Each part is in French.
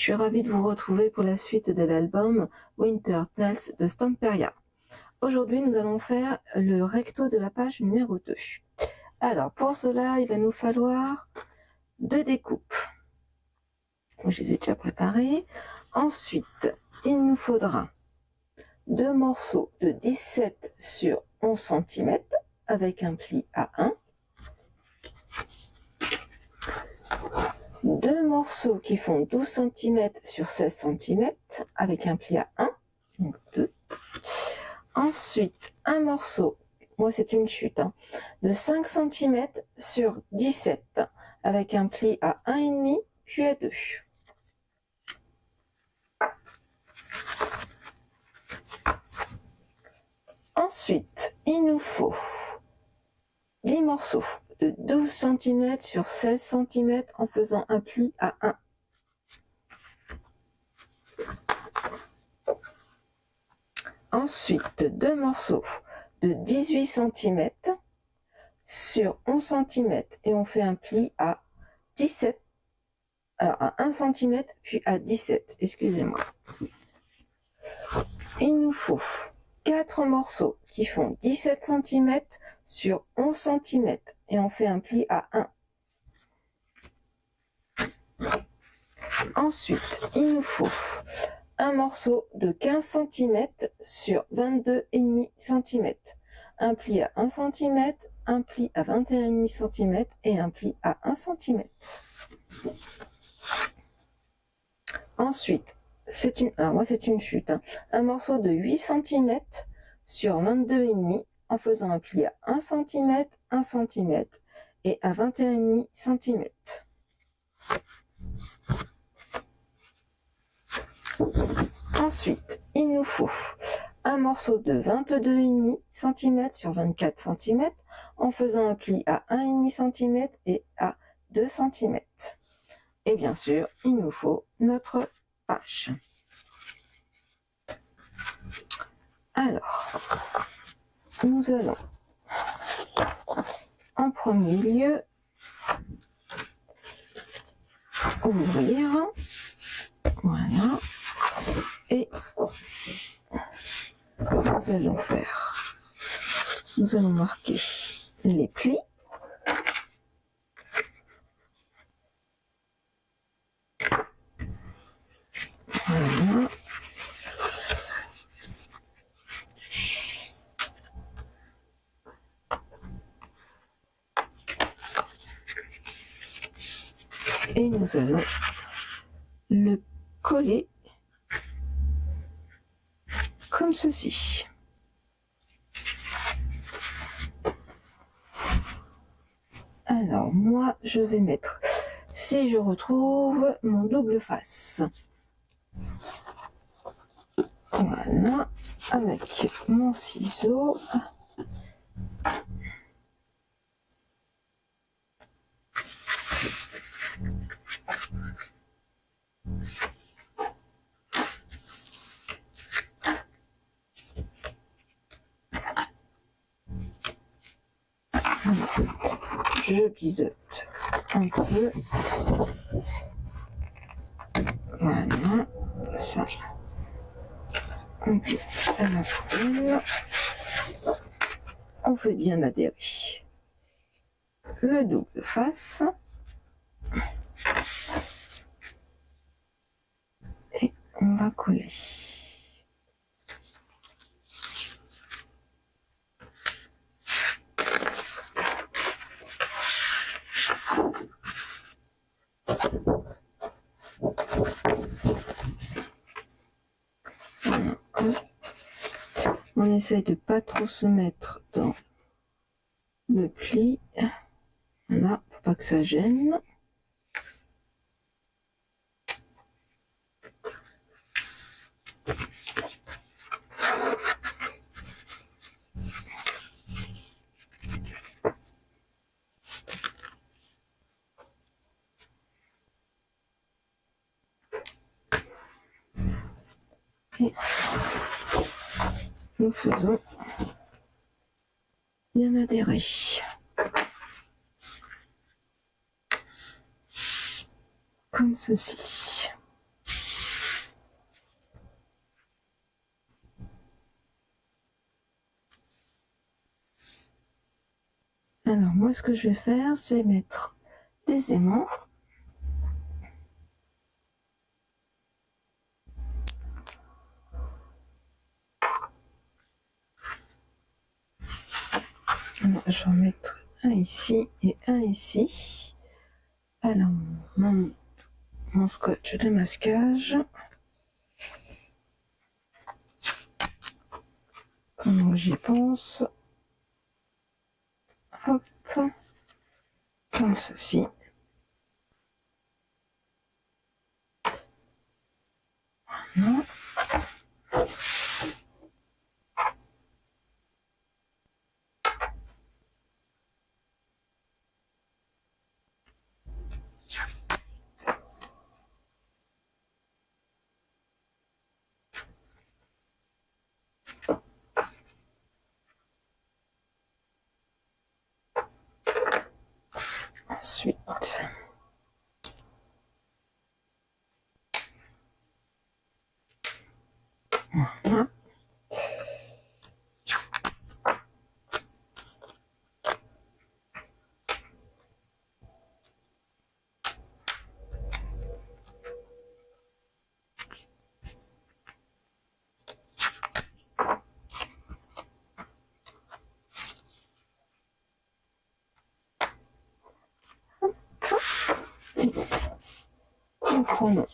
suis ravie de vous retrouver pour la suite de l'album Winter Tales de Stamperia. Aujourd'hui, nous allons faire le recto de la page numéro 2. Alors, pour cela, il va nous falloir 2 découpes. Je les ai déjà préparées. Ensuite, il nous faudra 2 morceaux de 17 sur 11 cm avec un pli à 1. 2 morceaux qui font 12 cm sur 16 cm avec un pli à 1, donc 2. Ensuite, un morceau, moi c'est une chute, de 5 cm sur 17 avec un pli à 1,5 puis à 2. Ensuite, il nous faut 10 morceaux de 12 cm sur 16 cm en faisant un pli à 1. Ensuite, 2 morceaux de 18 cm sur 11 cm et on fait un pli à 17. Alors à 1 cm puis à 17, excusez-moi. Il nous faut 4 morceaux qui font 17 cm sur 11 cm et on fait un pli à 1. Ensuite, il nous faut un morceau de 15 cm sur 22,5 cm, un pli à 1 cm, un pli à 21,5 cm et un pli à 1 cm. Ensuite, alors moi c'est une chute, un morceau de 8 cm sur 22,5 en faisant un pli à 1 cm, 1 cm et à 21,5 cm. Ensuite, il nous faut un morceau de 22,5 cm sur 24 cm en faisant un pli à 1,5 cm et à 2 cm. Et bien sûr, il nous faut notre page. Alors, nous allons en premier lieu ouvrir, voilà, et nous allons marquer les plis. Voilà. Et nous allons le coller comme ceci. Alors moi je vais mettre, si je retrouve mon double face, voilà, avec mon ciseau. Je biseaute un peu, voilà, ça, on peut à la poêle, on fait bien adhérer le double face, et on va coller. On essaye de pas trop se mettre dans le pli, voilà, pour pas que ça gêne. Et nous faisons bien adhérer. Comme ceci. Alors, moi, ce que je vais faire, c'est mettre des aimants. Alors, je vais en mettre un ici et un ici. Alors, mon scotch de masquage. Comment j'y pense. Hop. Comme ceci. Voilà. Ensuite, voilà. Nous prenons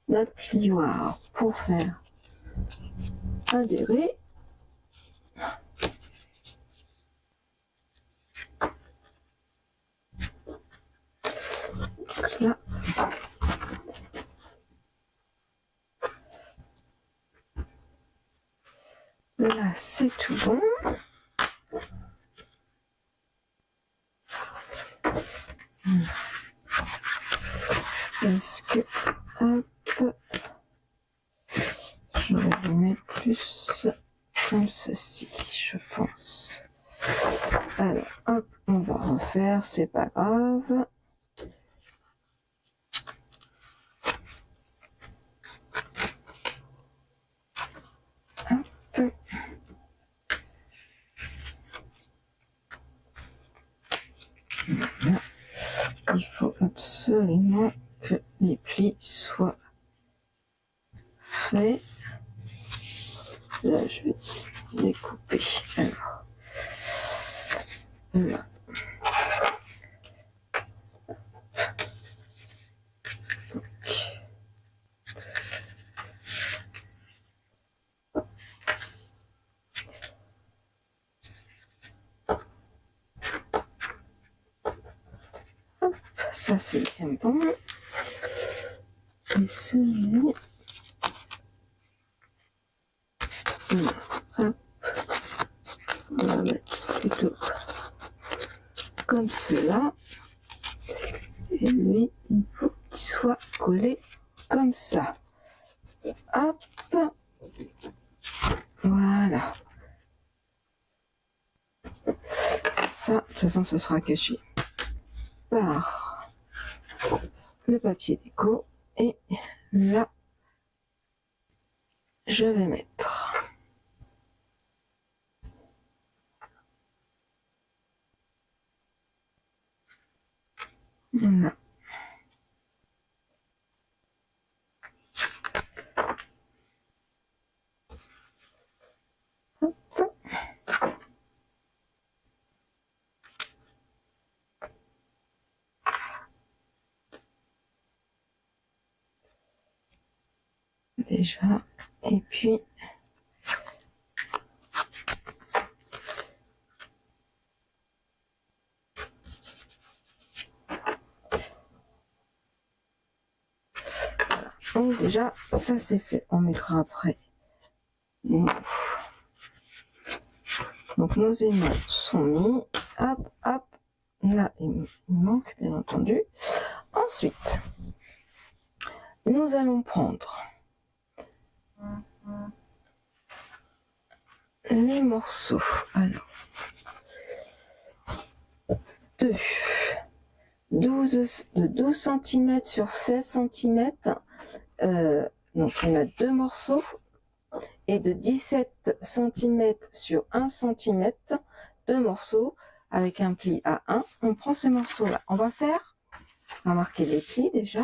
notre plioir pour faire adhérer. Là. Là, c'est tout bon. Parce que, hop, je vais le mettre plus comme ceci, je pense. Alors, hop, on va refaire, c'est pas grave. Hop. Voilà. Il faut absolument que les plis soient faits. Là, je vais découper. Alors, là. Ça c'est bien bon. Et celui, hop, on va mettre plutôt comme cela. Et lui, il faut qu'il soit collé comme ça. Hop, voilà. Ça, de toute façon, ça sera caché par le papier déco. Et là, je vais mettre là. Hop. Déjà, et puis donc déjà ça c'est fait, on mettra après. Donc nos aimants sont mis, hop hop, là il manque bien entendu. Ensuite nous allons prendre les morceaux, alors de 12 cm sur 16 cm, donc on a deux morceaux, et de 17 cm sur 1 cm, deux morceaux. avec un pli à 1. On prend ces morceaux-là. On va marquer les plis déjà.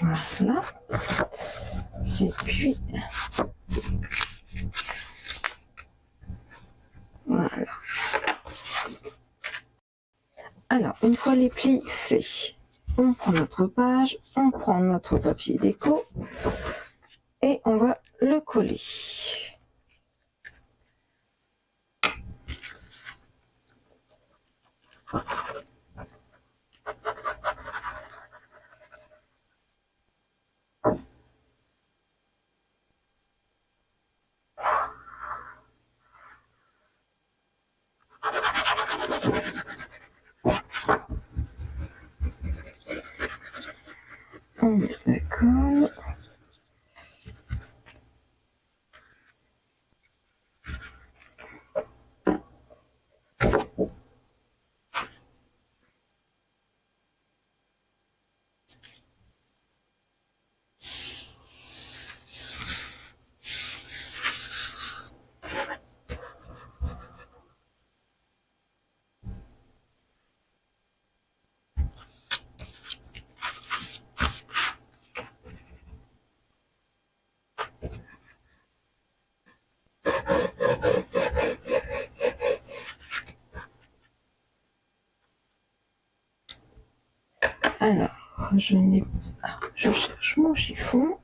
Voilà. Et puis, voilà. Alors, une fois les plis faits, on prend notre page, on prend notre papier déco et on va le coller. On met la colle. Alors, je cherche mon chiffon.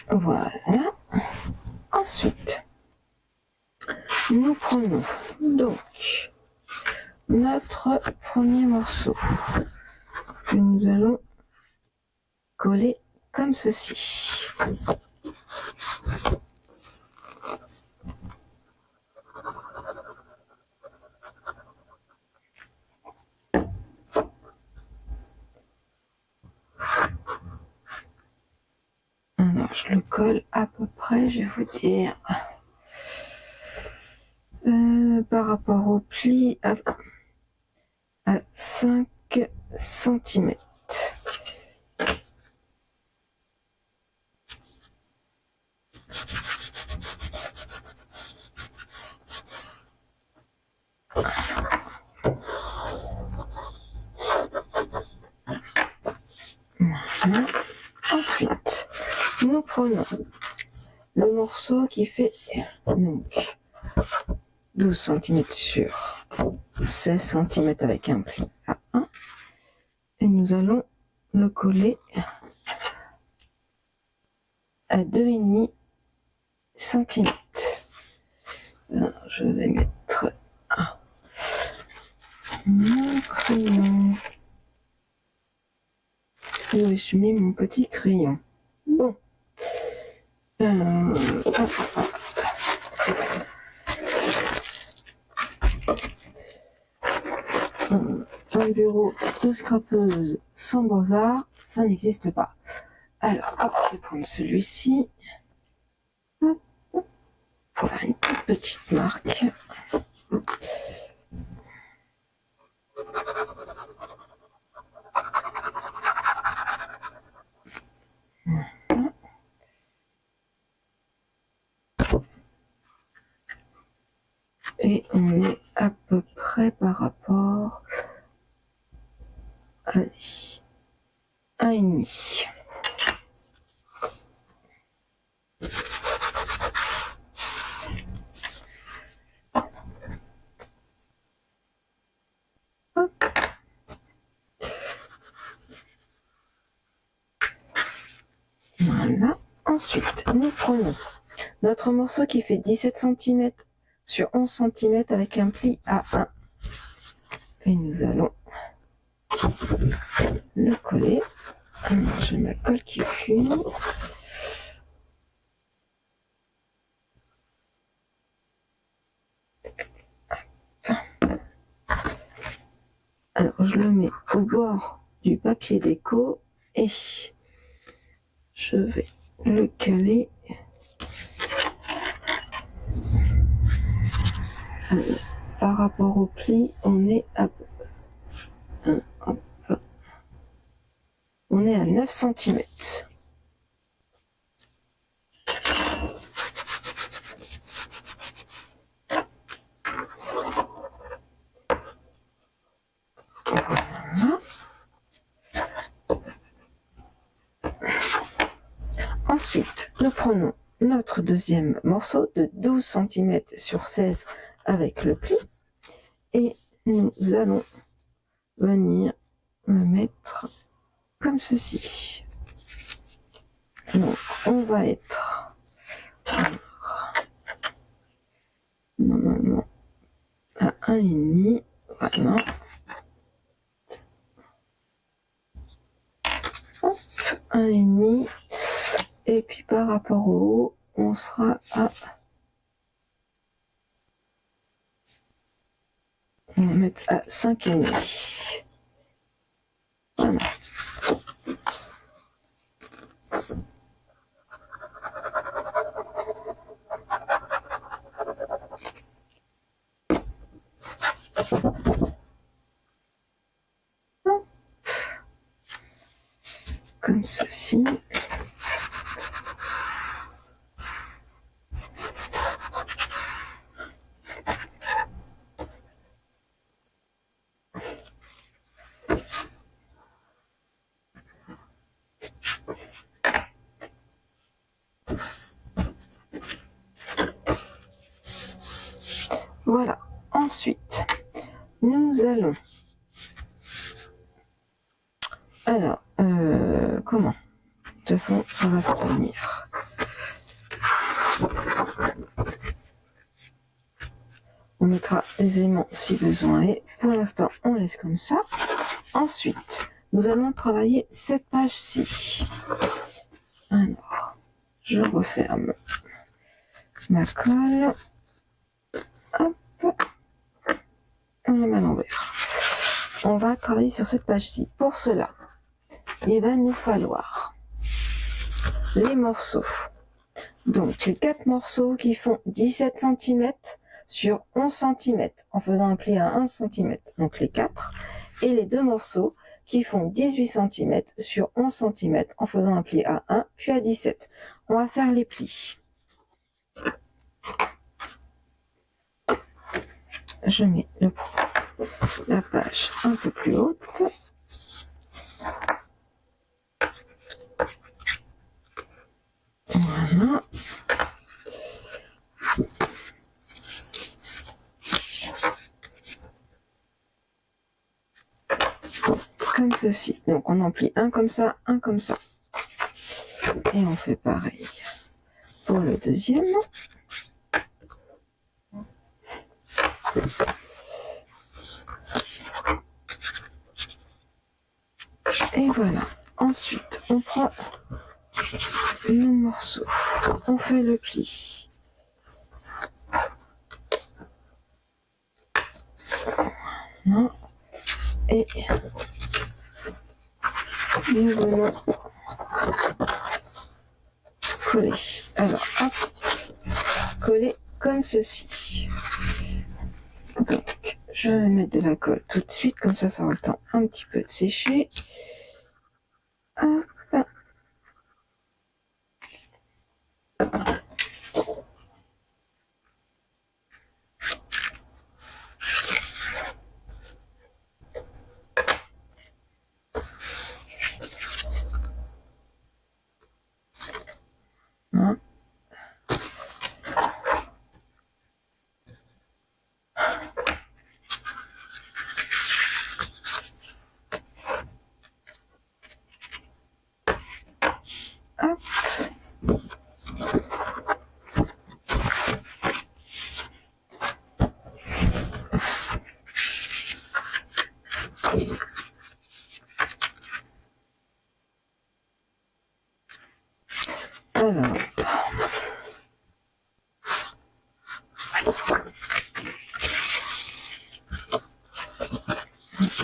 Voilà. Ensuite, nous prenons donc notre premier morceau que nous allons coller comme ceci. Alors, je le colle à peu près, je vais vous dire, par rapport au pli à 5 cm. Voilà. Ensuite, nous prenons le morceau qui fait donc 12 cm sur 16 cm avec un pli à 1 et nous allons le coller à 2,5 cm. Alors, je vais mettre mon crayon. Où ai-je mis mon petit crayon? Bon. Un bureau de scrapeuse sans beaux-arts, ça n'existe pas. Alors, hop, je vais prendre celui-ci. Pour faire une toute petite marque. Et on est à peu près par rapport à 1,5. Voilà. Ensuite, nous prenons notre morceau qui fait 17 cm sur 11 cm avec un pli à 1. Et nous allons le coller. Alors, j'ai ma colle qui fume. Alors, je le mets au bord du papier déco et je vais le caler. Alors, par rapport au pli, on est à 9 cm. Voilà. Ensuite, nous prenons notre deuxième morceau de 12 cm sur 16 avec le pli et nous allons venir le mettre comme ceci. Donc, on va être normalement à 1,5. Voilà. Hop, 1,5. Et puis par rapport au haut, on sera à... On va mettre à 5,5. Voilà. Comme ceci. Voilà. Ensuite, nous allons... Alors, comment? De toute façon, ça va se tenir. On mettra les éléments si besoin et pour l'instant, on laisse comme ça. Ensuite, nous allons travailler cette page-ci. Alors, je referme ma colle. Hop. On la met à l'envers. On va travailler sur cette page-ci. Pour cela, il va nous falloir les morceaux. Donc, les 4 morceaux qui font 17 cm sur 11 cm en faisant un pli à 1 cm. Donc, les 4. Et les 2 morceaux qui font 18 cm sur 11 cm en faisant un pli à 1 puis à 17. On va faire les plis. Je mets la page un peu plus haute. Voilà. Comme ceci. Donc on en plie un comme ça, un comme ça. Et on fait pareil pour le deuxième. Et voilà. Ensuite, on prend nos morceaux. On fait le pli. Voilà. Et nous venons coller. Alors, hop, coller comme ceci. Donc, je vais mettre de la colle tout de suite, comme ça aura le temps un petit peu de sécher. Hop. Hein.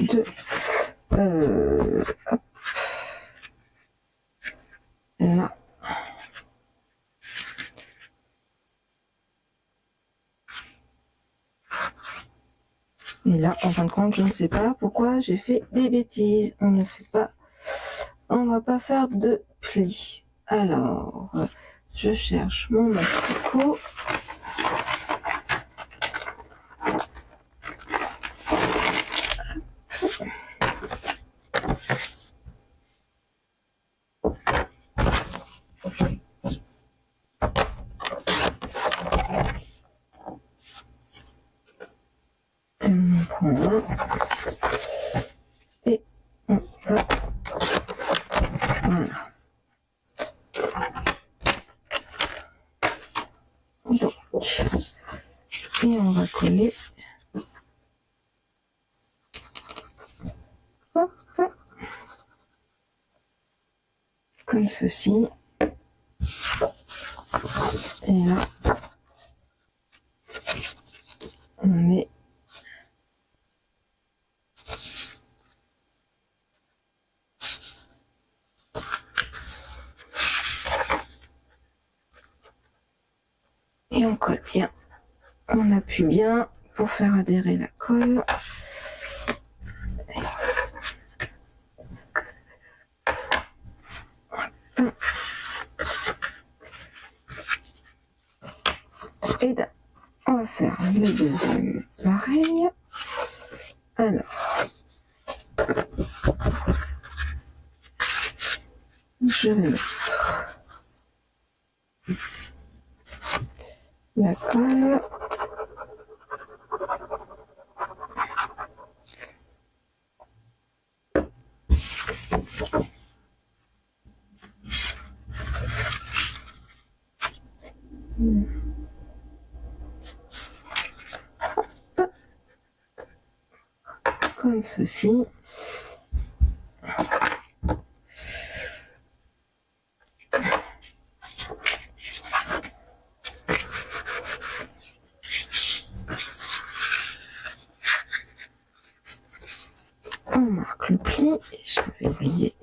2, hop, là. Et là, en fin de compte, je ne sais pas pourquoi j'ai fait des bêtises. On ne fait pas, on va pas faire de plis. Alors, je cherche mon massicot. On prend un et on va, voilà. Donc, et on va coller. Hop, comme ceci. Et là, on met et on colle bien. On appuie bien pour faire adhérer la colle. Et là, on va faire le deuxième pareil. Alors, je vais mettre la colle. Comme ceci. On marque le pli. J'avais oublié.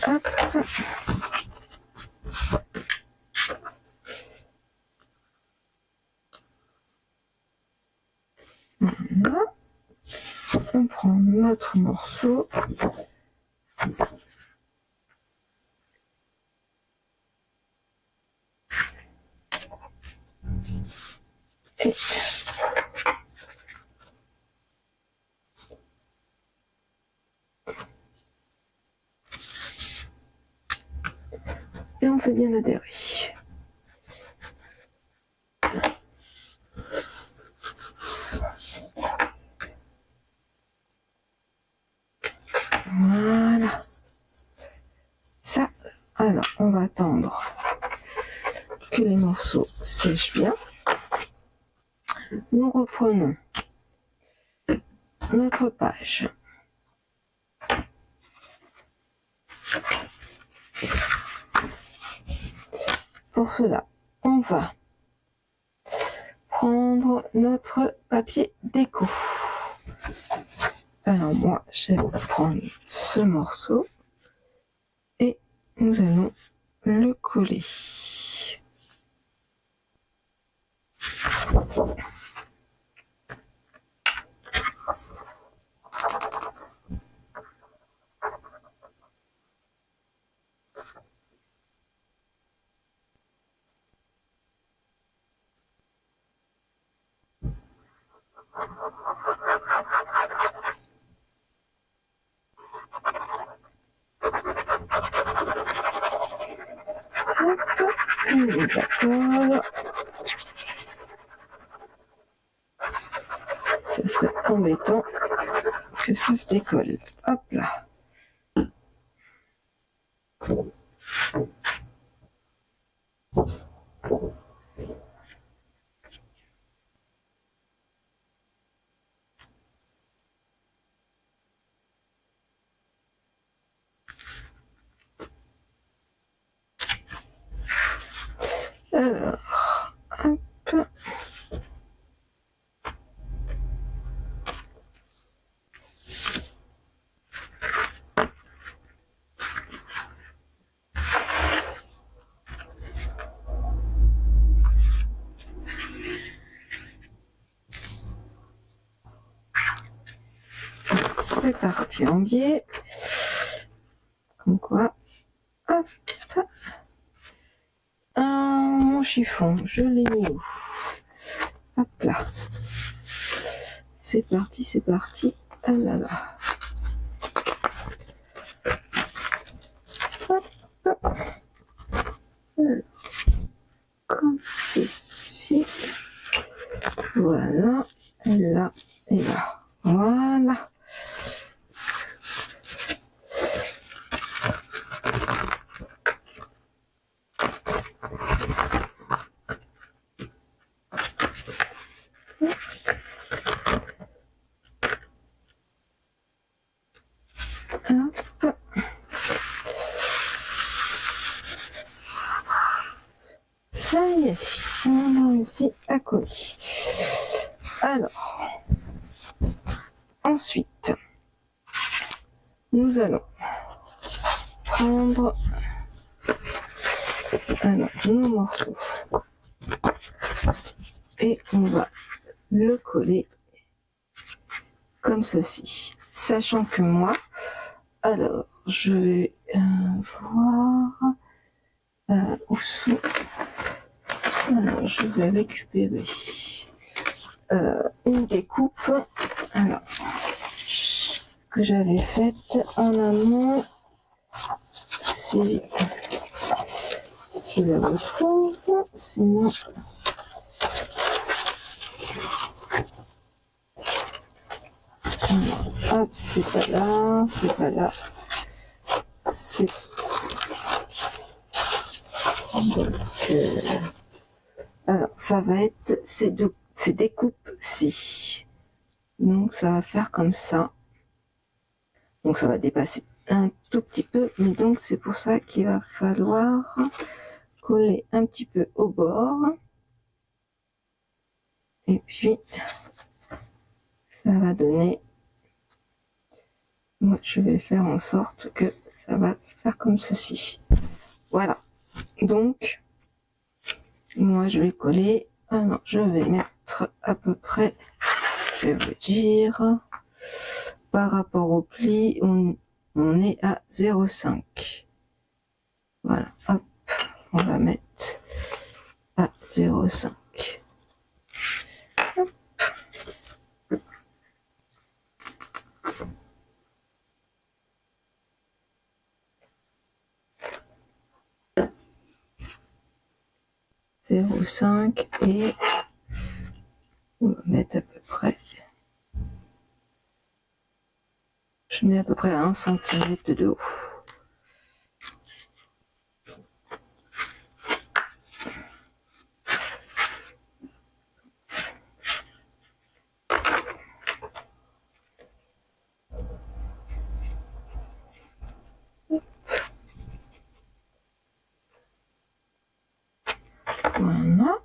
Hop. Voilà. On prend notre morceau. Et on fait bien adhérer. Voilà. Ça, alors, on va attendre que les morceaux sèchent bien. Nous reprenons notre page. Pour cela, on va prendre notre papier déco. Alors moi, je vais prendre ce morceau et nous allons le coller. D'accord. Ce serait embêtant que ça se décolle. Hop là. Alors, hop. c'est parti en biais. Comme quoi, hop, mon chiffon, je l'ai mis où? Hop là. C'est parti, c'est parti. Ah là là. Hop, hop. Comme ceci. Voilà. Et là, et là. Voilà. Hop. Ça y est, on a réussi à coller. Alors, ensuite, nous allons prendre nos morceaux et on va le coller comme ceci, sachant que moi, alors je vais voir où sont, alors je vais récupérer une découpe alors que j'avais faite en amont. Si je la retrouve, sinon hop, c'est pas là, c'est pas là, c'est donc alors ça va être ces découpes-ci, donc ça va faire comme ça, donc ça va dépasser un tout petit peu, mais donc c'est pour ça qu'il va falloir coller un petit peu au bord, et puis ça va donner, moi je vais faire en sorte que ça va faire comme ceci. Voilà, donc moi je vais coller, alors je vais mettre à peu près, je vais vous dire, par rapport au pli, on est à 0,5. Voilà, hop, on va mettre à 0,5. Hop. 0,5 et on va mettre à peu près, je mets à peu près à 1 cm de haut. Voilà.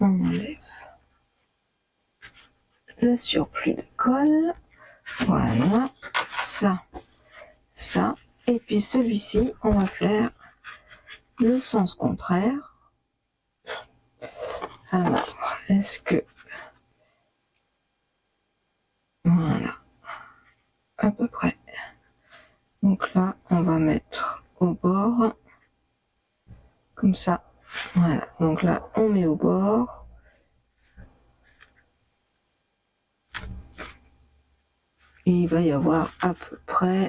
On enlève le surplus de colle. Voilà, ça, et puis celui-ci, on va faire le sens contraire. Alors, est-ce que, voilà, à peu près. Donc là, on va mettre au bord, comme ça. Voilà, donc là, on met au bord. Et il va y avoir à peu près,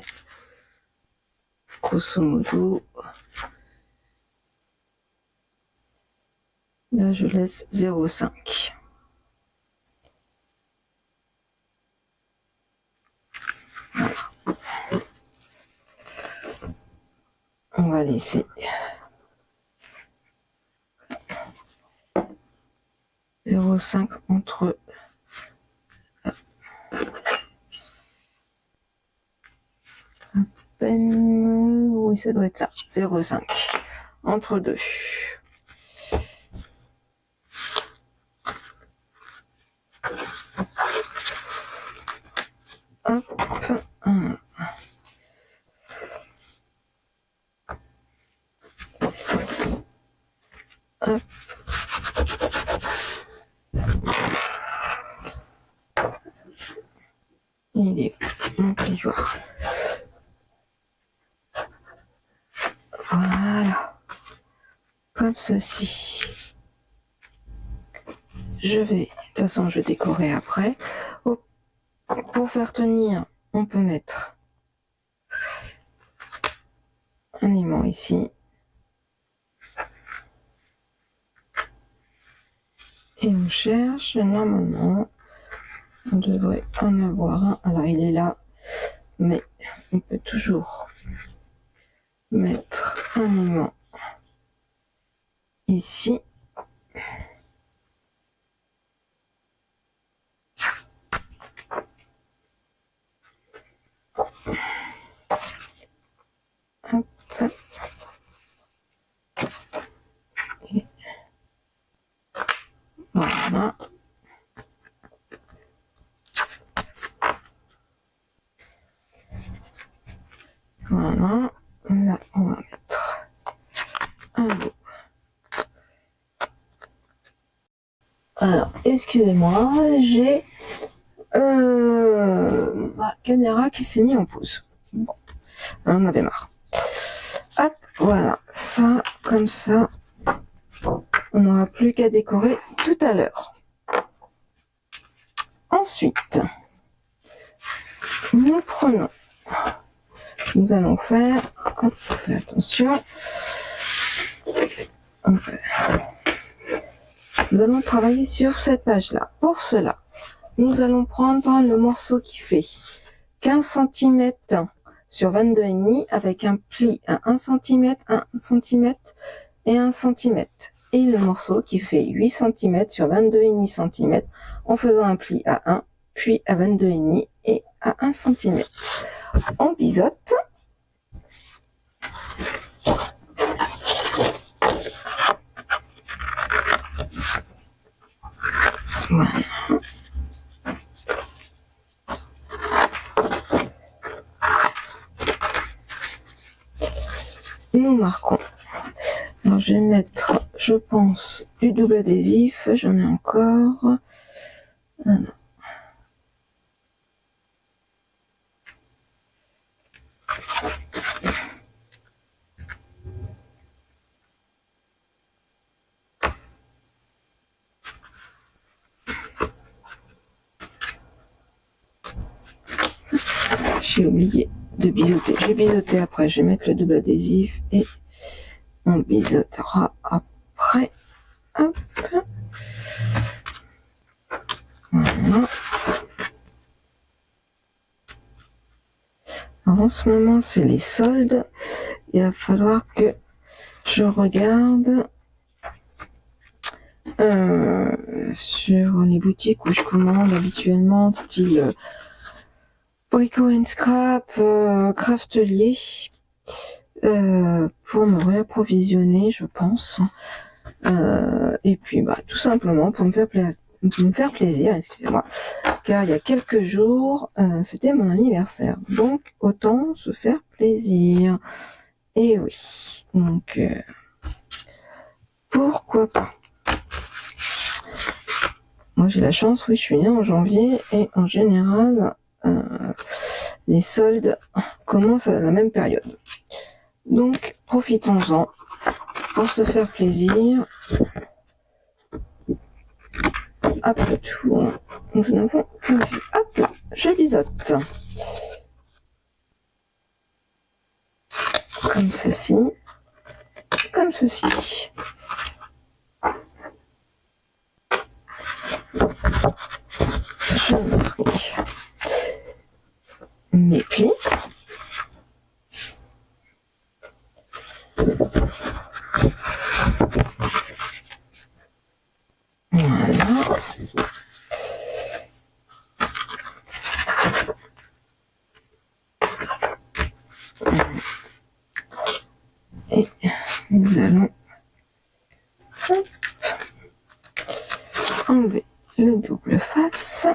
grosso modo, là je laisse 0,5. Voilà. On va laisser 0,5 entre à peine, oui ça doit être ça, 0,5 entre deux. Hop, hop. Il est mon plioir. Voilà. Comme ceci. Je vais, de toute façon, je vais décorer après. Oh, pour faire tenir, on peut mettre un aimant ici. Et on cherche, normalement, on devrait en avoir un. Alors, il est là, mais on peut toujours mettre un aimant ici. Hop. Et voilà. Voilà. Là, on va mettre un bout. Alors, excusez-moi, j'ai ma caméra qui s'est mise en pause. Bon, on en avait marre. Hop, voilà, ça, comme ça, on n'aura plus qu'à décorer tout à l'heure. Ensuite, nous prenons, nous allons faire, hop, fais attention, nous allons travailler sur cette page-là. Pour cela, nous allons prendre le morceau qui fait 15 cm sur 22,5 avec un pli à 1 cm, 1 cm et 1 cm. Et le morceau qui fait 8 cm sur 22,5 cm en faisant un pli à 1, puis à 22,5 et à 1 cm. On biseaute. Voilà. Nous marquons. Alors, je vais mettre, je pense, du double adhésif. J'en ai encore. Voilà. J'ai oublié de biseauter. Je vais biseauter après. Je vais mettre le double adhésif et on biseautera après. Hop. Voilà. Alors, en ce moment, c'est les soldes. Il va falloir que je regarde sur les boutiques où je commande habituellement, style Brico & Scrap, Craftelier, pour me réapprovisionner, je pense. Et puis, bah, tout simplement pour me faire plaisir, excusez-moi, car il y a quelques jours, c'était mon anniversaire, donc autant se faire plaisir. Et oui, donc pourquoi pas. Moi j'ai la chance, oui, je suis née en janvier et en général les soldes commencent à la même période. Donc profitons-en pour se faire plaisir. Après tout, nous n'avons qu'une vie. Hop là, je biseaute. Comme ceci. Comme ceci. Je marque mes plis. Voilà. Et nous allons enlever le double face.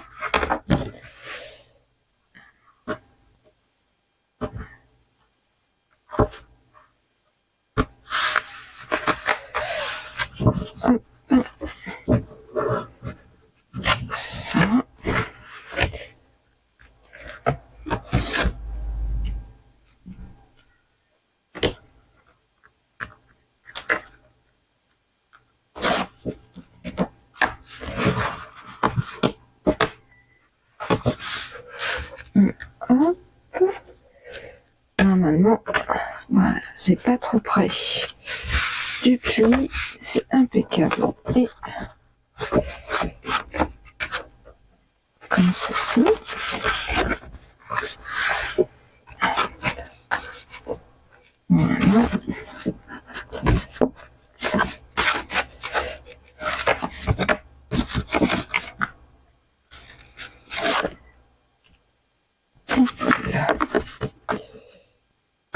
c'est pas trop près du pli, c'est impeccable. Et comme ceci. Voilà.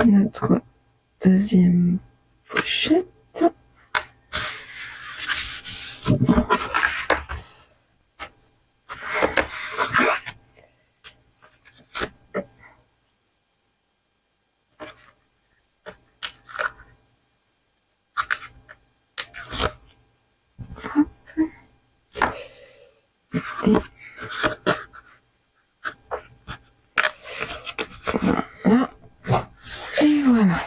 Notre deuxième pochette. Et voilà. Et voilà.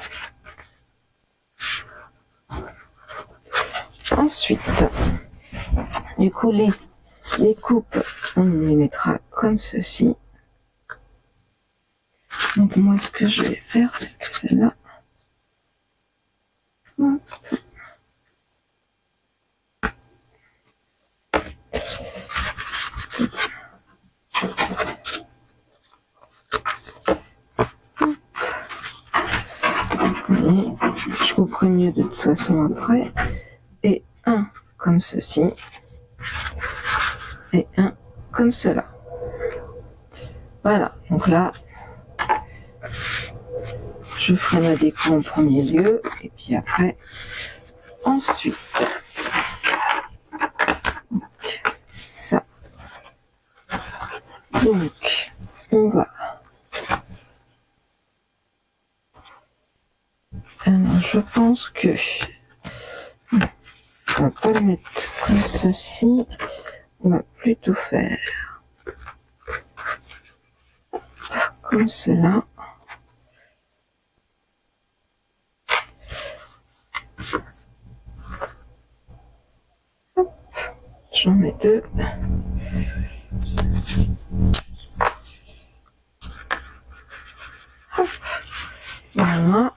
Ensuite, du coup, les coupes, on les mettra comme ceci. Donc moi, ce que je vais faire, c'est que celle-là, je couperai mieux de toute façon après. Et un comme ceci. Et un comme cela. Voilà, donc là, je ferai ma déco en premier lieu, et puis après, ensuite, donc, ça. Donc, on va. Alors, je pense que on va pas le mettre comme ceci, on va plutôt faire comme cela. J'en mets deux. Hop. Voilà.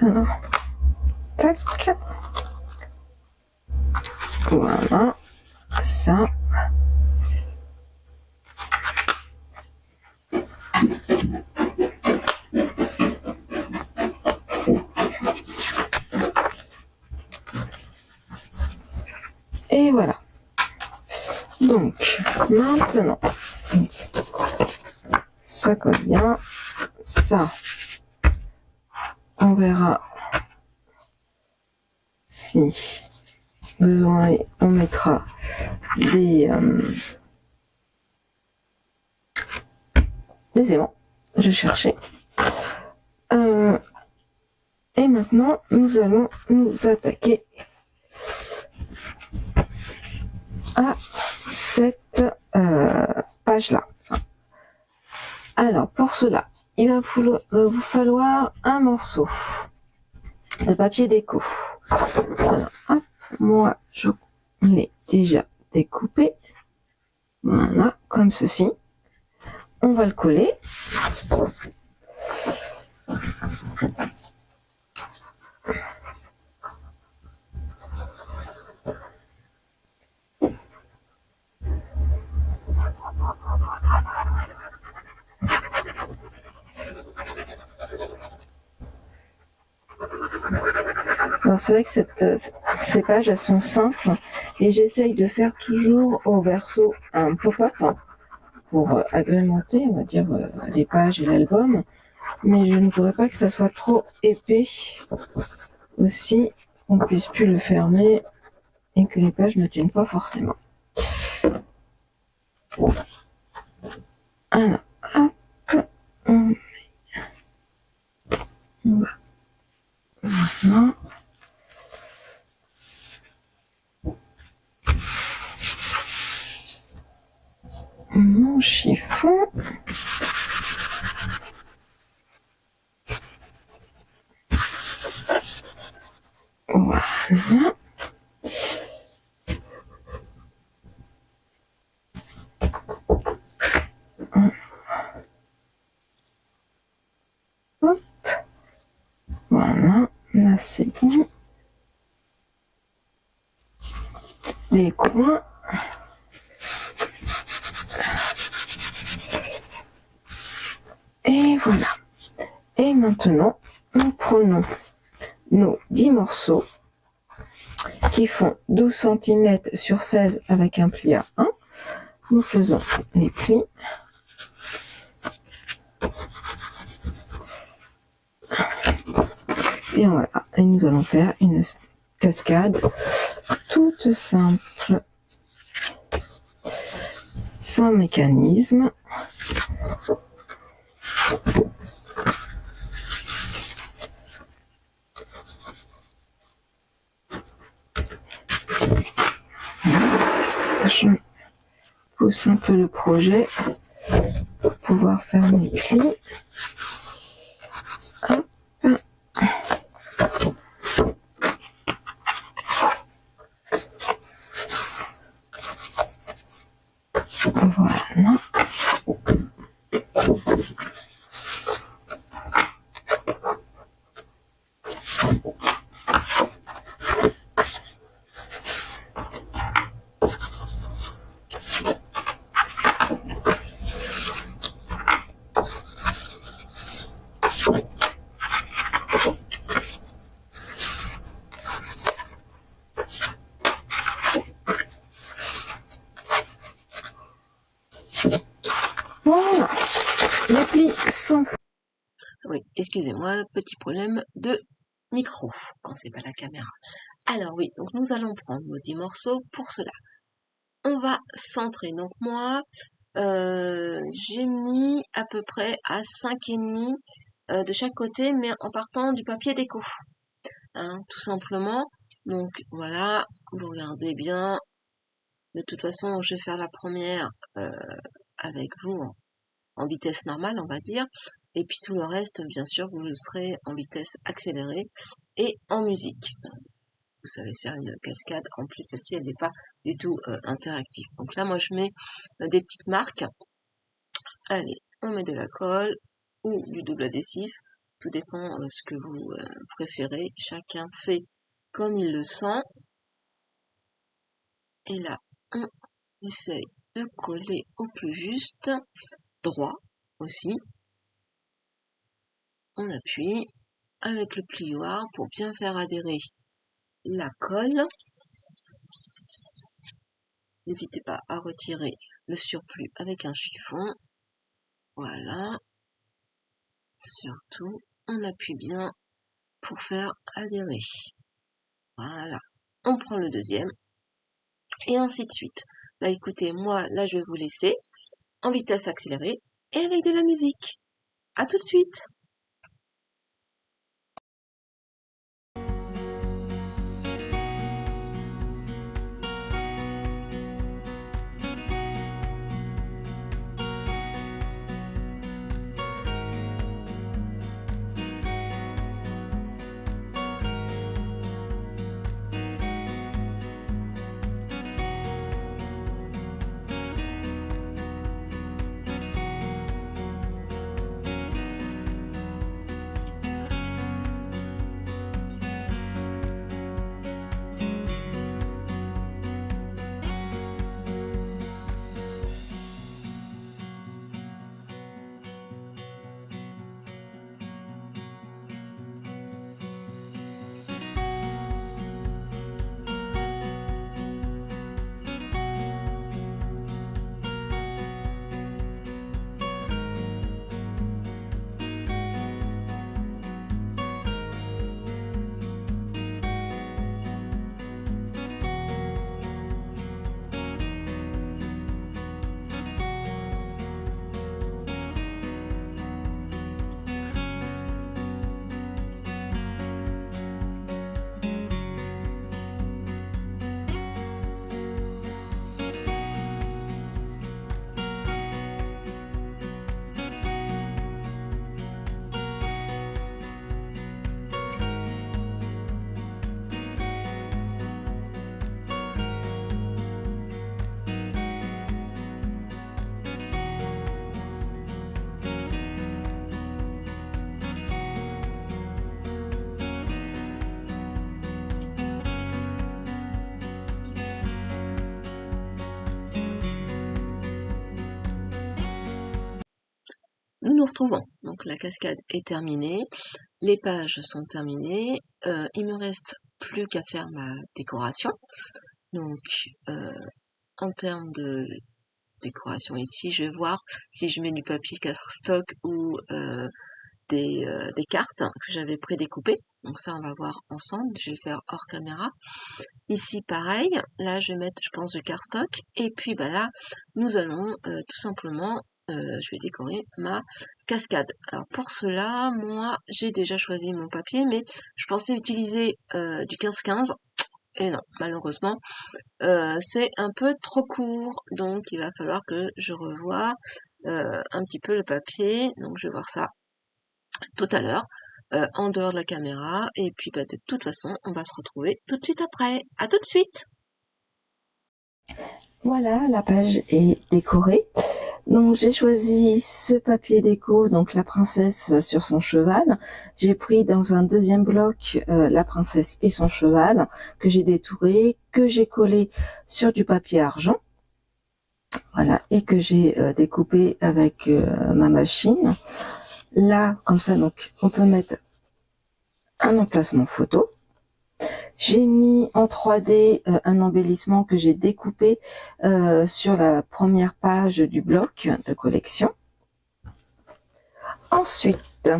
Alors, tac. Voilà. Ça. Et voilà. Donc, maintenant, ça colle bien. Ça, on verra si besoin, on mettra des aimants. Je cherchais. Et maintenant, nous allons nous attaquer à cette page-là. Alors, pour cela, il va vous falloir un morceau de papier déco. Alors, hop, moi, je l'ai déjà découpé. Voilà, comme ceci. On va le coller. Alors c'est vrai que ces pages elles sont simples et j'essaye de faire toujours au verso un pop-up pour agrémenter, on va dire, les pages et l'album, mais je ne voudrais pas que ça soit trop épais aussi, qu'on puisse plus le fermer et que les pages ne tiennent pas forcément. Alors, hop, on va maintenant mon chiffon. Voilà. Là, c'est bon. Les coins. Et voilà. Et maintenant, nous prenons nos 10 morceaux qui font 12 cm sur 16 avec un pli à 1. Nous faisons les plis. Et voilà. Et nous allons faire une cascade toute simple, sans mécanisme. Je pousse un peu le projet pour pouvoir faire mes plis. Hop. Voilà. Voilà, les plis sont... Oui, excusez-moi, petit problème de micro, quand c'est pas la caméra. Alors oui, donc nous allons prendre nos 10 morceaux pour cela. On va centrer, donc moi, j'ai mis à peu près à 5,5 de chaque côté, mais en partant du papier déco, hein, tout simplement. Donc voilà, vous regardez bien. De toute façon, je vais faire la première avec vous en vitesse normale, on va dire. Et puis tout le reste, bien sûr, vous le serez en vitesse accélérée et en musique. Vous savez faire une cascade. En plus, celle-ci, elle n'est pas du tout interactive. Donc là, moi, je mets des petites marques. Allez, on met de la colle ou du double adhésif. Tout dépend ce que vous préférez. Chacun fait comme il le sent. Et là, on essaye de coller au plus juste, droit aussi. On appuie avec le plioir pour bien faire adhérer la colle. N'hésitez pas à retirer le surplus avec un chiffon. Voilà. Surtout, on appuie bien pour faire adhérer. Voilà. On prend le deuxième. Et ainsi de suite. Bah écoutez, moi, là, je vais vous laisser en vitesse accélérée et avec de la musique. À tout de suite! nous nous retrouvons. Donc la cascade est terminée, les pages sont terminées, il me reste plus qu'à faire ma décoration. Donc en termes de décoration ici, je vais voir si je mets du papier cardstock ou des cartes que j'avais prédécoupées. Donc ça on va voir ensemble, je vais le faire hors caméra. Ici pareil, là je vais mettre je pense du cardstock et puis bah là nous allons tout simplement je vais décorer ma cascade. Alors pour cela, moi j'ai déjà choisi mon papier, mais je pensais utiliser du 15-15 et non, malheureusement c'est un peu trop court, donc il va falloir que je revoie un petit peu le papier. Donc je vais voir ça tout à l'heure en dehors de la caméra, et puis bah, de toute façon on va se retrouver tout de suite après. À tout de suite. Voilà, la page est décorée. Donc j'ai choisi ce papier déco, donc la princesse sur son cheval. J'ai pris dans un deuxième bloc la princesse et son cheval, que j'ai détouré, que j'ai collé sur du papier argent. Voilà, et que j'ai découpé avec ma machine. Là, comme ça, donc on peut mettre un emplacement photo. J'ai mis en 3D un embellissement que j'ai découpé sur la première page du bloc de collection. Ensuite,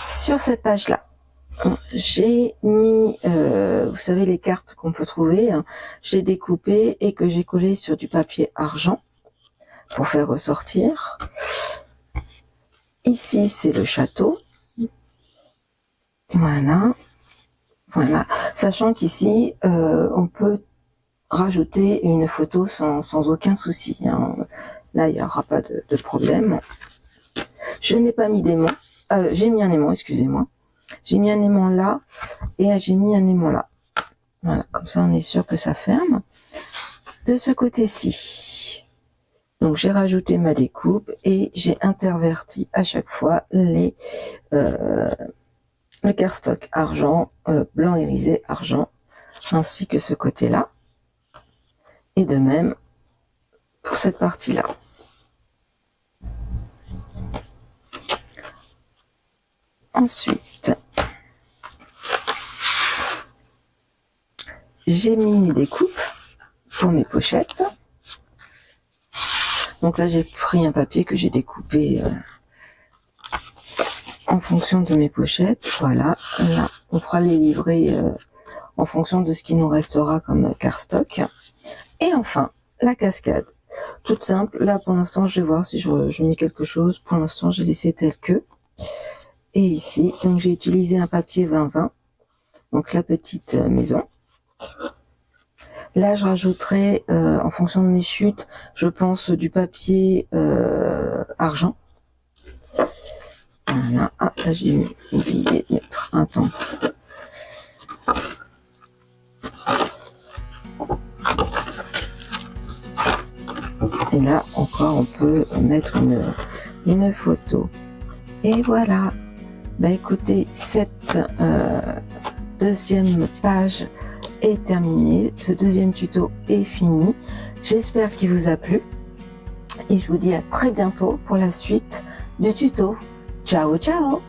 sur cette page-là, j'ai mis, vous savez, les cartes qu'on peut trouver, j'ai découpé et que j'ai collé sur du papier argent pour faire ressortir. Ici, c'est le château. Voilà. Voilà, sachant qu'ici, on peut rajouter une photo sans aucun souci. Hein. Là, il n'y aura pas de problème. Je n'ai pas mis d'aimant. J'ai mis un aimant, excusez-moi. J'ai mis un aimant là et j'ai mis un aimant là. Voilà, comme ça, on est sûr que ça ferme. De ce côté-ci, donc j'ai rajouté ma découpe et j'ai interverti à chaque fois le cardstock argent, blanc irisé argent, ainsi que ce côté-là. Et de même pour cette partie-là. Ensuite, j'ai mis mes découpes pour mes pochettes. Donc là, j'ai pris un papier que j'ai découpé en fonction de mes pochettes. Voilà, là, on fera les livrets en fonction de ce qui nous restera comme cardstock. Et enfin, la cascade. Toute simple. Là, pour l'instant, je vais voir si je mets quelque chose. Pour l'instant, j'ai laissé tel que. Et ici, donc j'ai utilisé un papier 20-20. Donc la petite maison. Là, je rajouterai, en fonction de mes chutes, je pense du papier argent. Voilà. Ah, là, j'ai oublié de mettre un temps. Et là, encore, on peut mettre une photo. Et voilà. Bah écoutez, cette deuxième page est terminée. Ce deuxième tuto est fini. J'espère qu'il vous a plu. Et je vous dis à très bientôt pour la suite du tuto. Ciao, ciao!